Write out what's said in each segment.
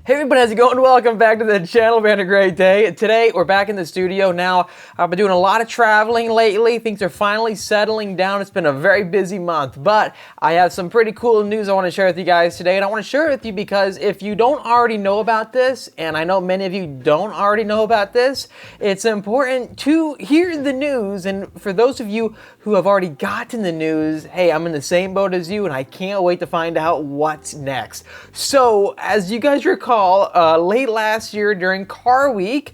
Hey everybody, how's it going? Welcome back to the channel. We're having a great day. Today, we're back in the studio. Now, I've been doing a lot of traveling lately. Things are finally settling down. It's been a very busy month, but I have some pretty cool news I want to share with you guys today, and I want to share it with you because if you don't already know about this, and I know many of you don't already know about this, it's important to hear the news, and for those of you who have already gotten the news, hey, I'm in the same boat as you, and I can't wait to find out what's next. So, as you guys recall, late last year during Car Week,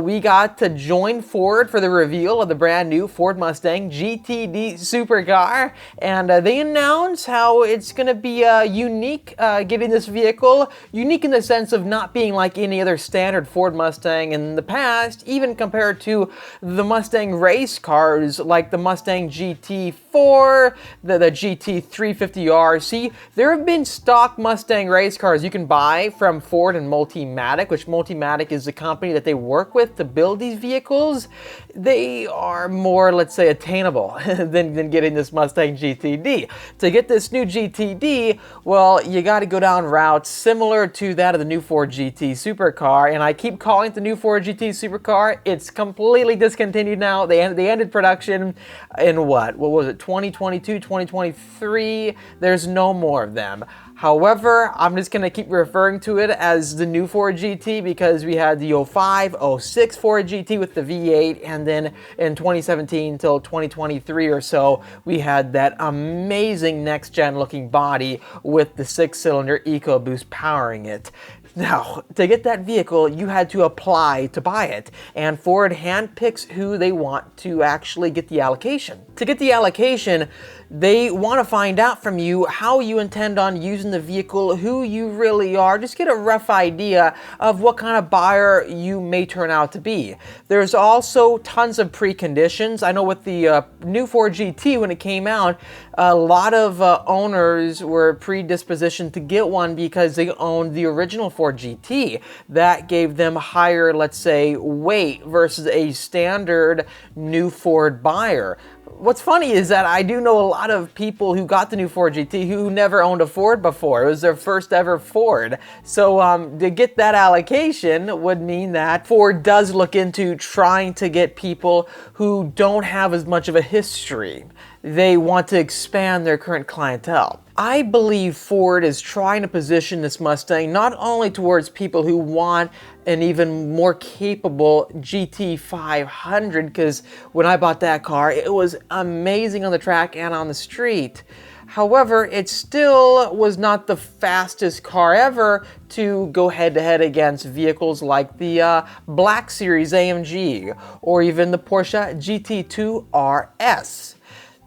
we got to join Ford for the reveal of the brand new Ford Mustang GTD Supercar, and they announced how it's going to be unique, getting this vehicle, unique in the sense of not being like any other standard Ford Mustang in the past, even compared to the Mustang race cars like the Mustang GT4, the GT350R. See, there have been stock Mustang race cars you can buy from Ford and Multimatic, which Multimatic is the company that they work with to build these vehicles. They are more, let's say, attainable than getting this Mustang GTD. To get this new GTD, well, you got to go down routes similar to that of the new Ford GT Supercar, and I keep calling it the new Ford GT Supercar. It's completely discontinued now. They ended production in what was it, 2022, 2023? There's no more of them. However, I'm just going to keep referring to it as the new Ford GT because we had the 05, 06 Ford GT with the V8, and then in 2017 until 2023 or so, we had that amazing next-gen looking body with the 6-cylinder EcoBoost powering it. Now, to get that vehicle, you had to apply to buy it, and Ford handpicks who they want to actually get the allocation. To get the allocation, they want to find out from you how you intend on using the vehicle, who you really are, just get a rough idea of what kind of buyer you may turn out to be. There's also tons of preconditions. I know with the new Ford GT, when it came out, a lot of owners were predispositioned to get one because they owned the original Ford GT. That gave them higher, let's say, weight versus a standard new Ford buyer. What's funny is that I do know a lot of people who got the new Ford GT who never owned a Ford before. It was their first ever Ford. So to get that allocation would mean that Ford does look into trying to get people who don't have as much of a history. They want to expand their current clientele. I believe Ford is trying to position this Mustang not only towards people who want an even more capable GT500, because when I bought that car, it was amazing on the track and on the street. However, it still was not the fastest car ever to go head-to-head against vehicles like the Black Series AMG or even the Porsche GT2 RS.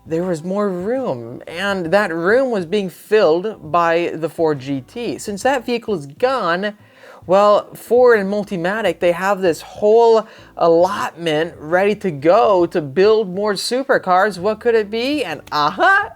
There was more room, and that room was being filled by the Ford GT. Since that vehicle is gone, well, Ford and Multimatic, they have this whole allotment ready to go to build more supercars. What could it be? And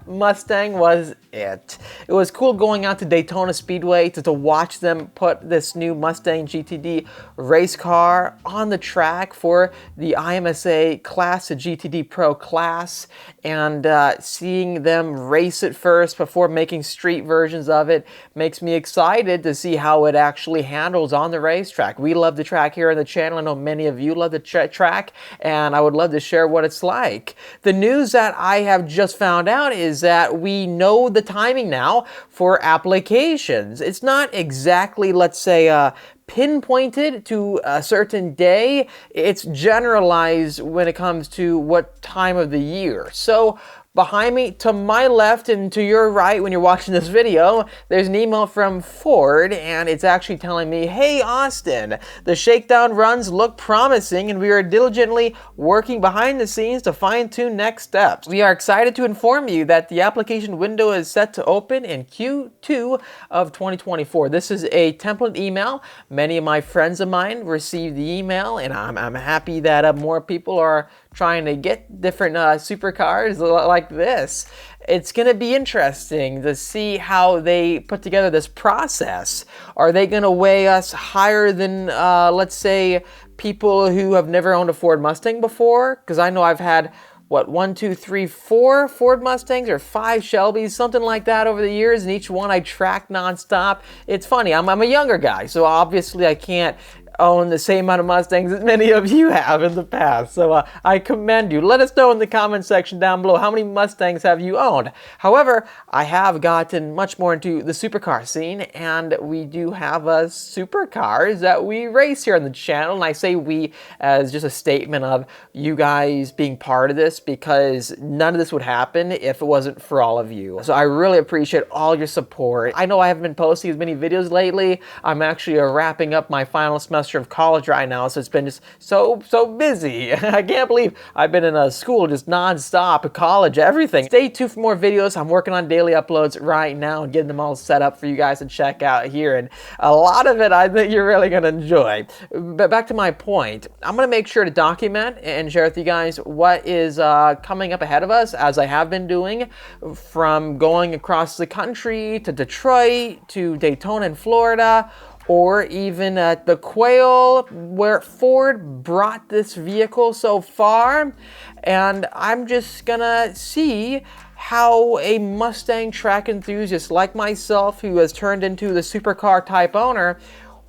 Mustang was it. It was cool going out to Daytona Speedway to watch them put this new Mustang GTD race car on the track for the IMSA class, the GTD Pro class, and seeing them race it first before making street versions of it makes me excited to see how it actually handles on the racetrack. We love the track here on the channel. I know many of you love the track, and I would love to share what it's like. The news that I have just found out is that we know the timing now for applications. It's not exactly, let's say, pinpointed to a certain day. It's generalized when it comes to what time of the year. So behind me, to my left and to your right when you're watching this video, there's an email from Ford, and it's actually telling me, hey Austin, the shakedown runs look promising and we are diligently working behind the scenes to fine-tune next steps. We are excited to inform you that the application window is set to open in Q2 of 2024. This is a template email. Many of my friends of mine received the email, and I'm happy that more people are trying to get different supercars like this. It's going to be interesting to see how they put together this process. Are they going to weigh us higher than, let's say, people who have never owned a Ford Mustang before? Because I know I've had what, 1, 2, 3, 4 Ford Mustangs or 5 Shelbys, something like that over the years, and each one I track nonstop. It's funny, I'm a younger guy, so obviously I can't own the same amount of Mustangs as many of you have in the past. So I commend you. Let us know in the comment section down below, how many Mustangs have you owned? However, I have gotten much more into the supercar scene, and we do have supercars that we race here on the channel. And I say we as just a statement of you guys being part of this, because none of this would happen if it wasn't for all of you. So I really appreciate all your support. I know I haven't been posting as many videos lately. I'm actually wrapping up my final semester of college right now, so it's been just so busy. I can't believe I've been in a school just non-stop, college, everything. Stay tuned for more videos. I'm working on daily uploads right now and getting them all set up for you guys to check out here, and a lot of it I think you're really gonna enjoy. But back to my point, I'm gonna make sure to document and share with you guys what is coming up ahead of us, as I have been doing, from going across the country to Detroit to Daytona in Florida, or even at the Quail, where Ford brought this vehicle so far. And I'm just gonna see how a Mustang track enthusiast like myself, who has turned into the supercar type owner,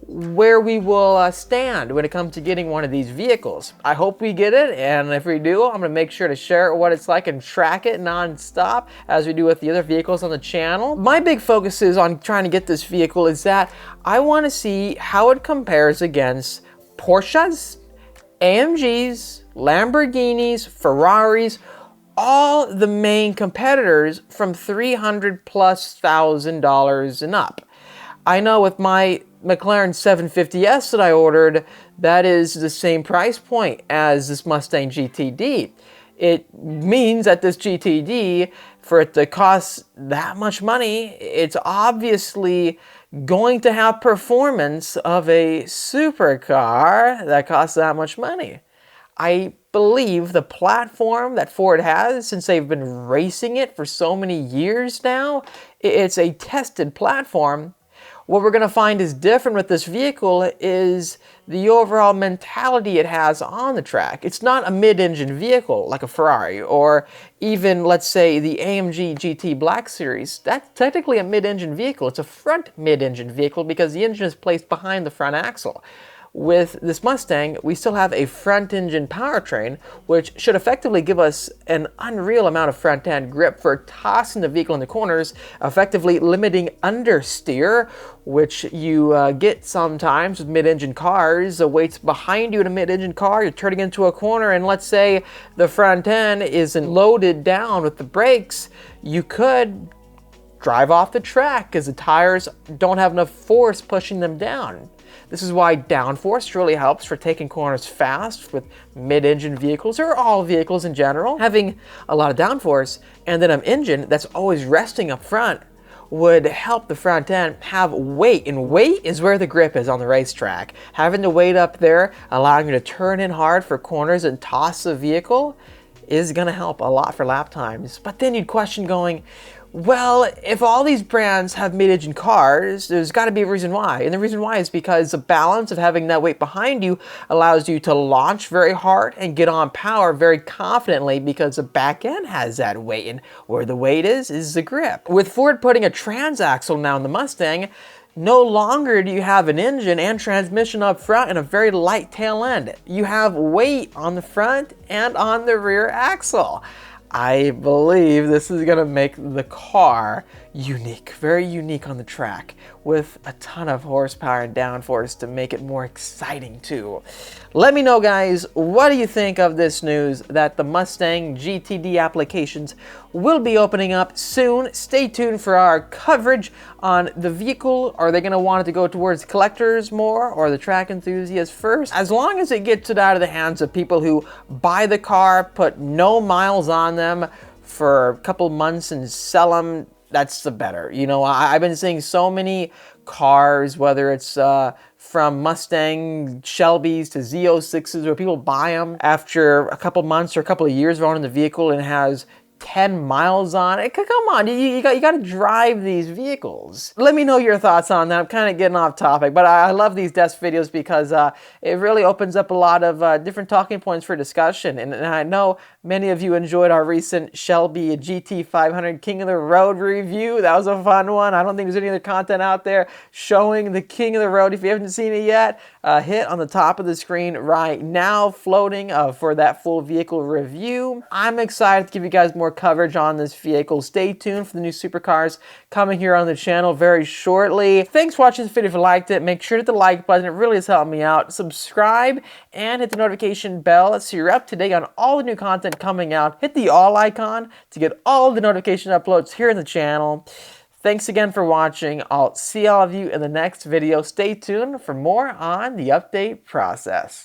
where we will stand when it comes to getting one of these vehicles. I hope we get it, and if we do, I'm gonna make sure to share what it's like and track it non-stop as we do with the other vehicles on the channel. My big focus is on trying to get this vehicle is that I want to see how it compares against Porsches, AMGs, Lamborghinis, Ferraris, all the main competitors from $300,000+ and up. I know with my McLaren 750S that I ordered, that is the same price point as this Mustang GTD. It means that this GTD, for it to cost that much money, it's obviously going to have performance of a supercar that costs that much money. I believe the platform that Ford has, since they've been racing it for so many years now, it's a tested platform. What we're going to find is different with this vehicle is the overall mentality it has on the track. It's not a mid-engine vehicle like a Ferrari, or even, let's say, the AMG GT Black Series. That's technically a mid-engine vehicle. It's a front mid-engine vehicle because the engine is placed behind the front axle. With this Mustang, we still have a front-engine powertrain, which should effectively give us an unreal amount of front-end grip for tossing the vehicle in the corners, effectively limiting understeer, which you get sometimes with mid-engine cars. The weight's behind you in a mid-engine car, you're turning into a corner, and let's say the front end isn't loaded down with the brakes, you could drive off the track because the tires don't have enough force pushing them down. This is why downforce really helps for taking corners fast with mid-engine vehicles, or all vehicles in general. Having a lot of downforce and then an engine that's always resting up front would help the front end have weight, and weight is where the grip is on the racetrack. Having the weight up there, allowing you to turn in hard for corners and toss the vehicle, is going to help a lot for lap times. But then you'd question going, well, if all these brands have mid-engine cars, there's got to be a reason why. And the reason why is because the balance of having that weight behind you allows you to launch very hard and get on power very confidently, because the back end has that weight, and where the weight is the grip. With Ford putting a transaxle now in the Mustang, no longer do you have an engine and transmission up front and a very light tail end. You have weight on the front and on the rear axle. I believe this is going to make the car unique, very unique on the track, with a ton of horsepower and downforce to make it more exciting too. Let me know, guys, what do you think of this news that the Mustang GTD applications will be opening up soon? Stay tuned for our coverage on the vehicle. Are they going to want it to go towards collectors more, or the track enthusiasts first? As long as it gets it out of the hands of people who buy the car, put no miles on them for a couple months and sell them, that's the better. You know, I've been seeing so many cars, whether it's from Mustang Shelbys to Z06s, where people buy them after a couple months or a couple of years of owning the vehicle, and it has 10 miles on it. Come on, you got to drive these vehicles. Let me know your thoughts on that. I'm kind of getting off topic, but I love these desk videos because it really opens up a lot of different talking points for discussion. And I know many of you enjoyed our recent Shelby GT500 King of the Road review. That was a fun one. I don't think there's any other content out there showing the King of the Road. If you haven't seen it yet, hit on the top of the screen right now, floating for that full vehicle review. I'm excited to give you guys more coverage on this vehicle. Stay tuned for the new supercars coming here on the channel very shortly. Thanks for watching this video. If you liked it, make sure to hit the like button. It really has helped me out. Subscribe and hit the notification bell so you're up to date on all the new content coming out. Hit the all icon to get all the notification uploads here in the channel. Thanks again for watching. I'll see all of you in the next video. Stay tuned for more on the update process.